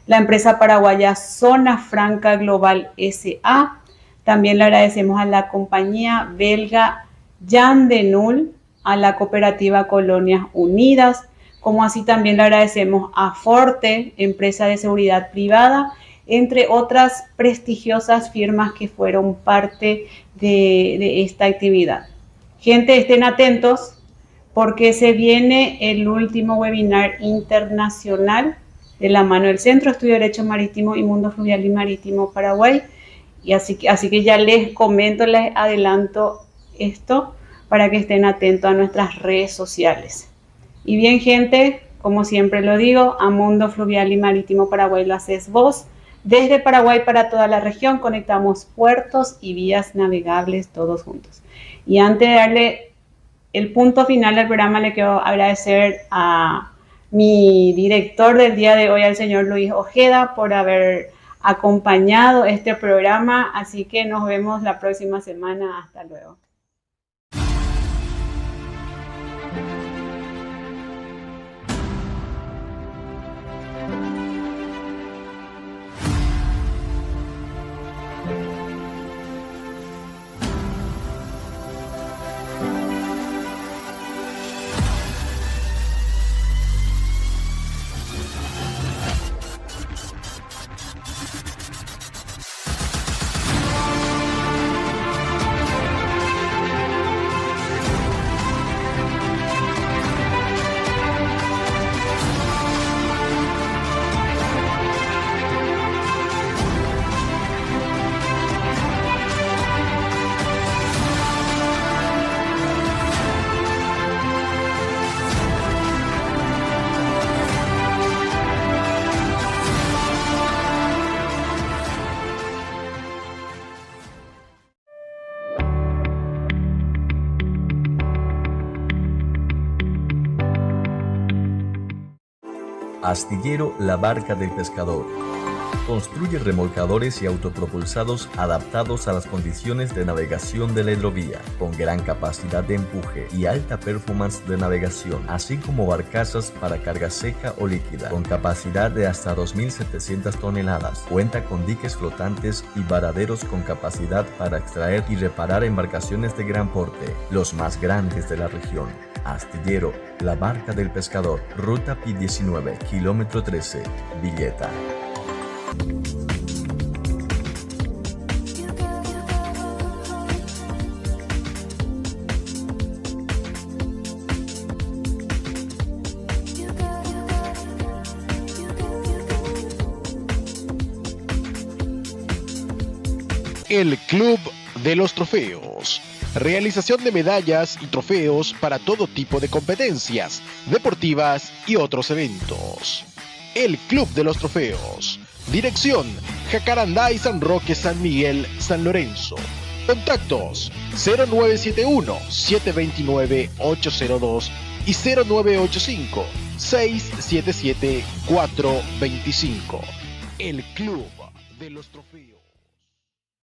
la empresa paraguaya Zona Franca Global S.A. También le agradecemos a la compañía belga Jan de Nul, a la cooperativa Colonias Unidas, como así también le agradecemos a Forte, empresa de seguridad privada, entre otras prestigiosas firmas que fueron parte de esta actividad. Gente, estén atentos porque se viene el último webinar internacional de la mano del Centro de Estudio de Derecho Marítimo y Mundo Fluvial y Marítimo Paraguay. Y así que ya les comento, les adelanto esto para que estén atentos a nuestras redes sociales. Y bien, gente, como siempre lo digo, a Mundo Fluvial y Marítimo Paraguay lo haces vos. Desde Paraguay para toda la región conectamos puertos y vías navegables todos juntos. Y antes de darle el punto final al programa, le quiero agradecer a mi director del día de hoy, al señor Luis Ojeda, por haber acompañado este programa. Así que nos vemos la próxima semana. Hasta luego. Astillero La Barca del Pescador. Construye remolcadores y autopropulsados adaptados a las condiciones de navegación de la hidrovía, con gran capacidad de empuje y alta performance de navegación, así como barcazas para carga seca o líquida, con capacidad de hasta 2.700 toneladas. Cuenta con diques flotantes y varaderos con capacidad para extraer y reparar embarcaciones de gran porte, los más grandes de la región. Astillero La Barca del Pescador, Ruta Pi-19, kilómetro 13, Villeta. El Club de los Trofeos. Realización de medallas y trofeos para todo tipo de competencias deportivas y otros eventos. El Club de los Trofeos. Dirección: Jacarandá y San Roque, San Miguel, San Lorenzo. Contactos: 0971-729-802 y 0985-677-425. El Club de los Trofeos.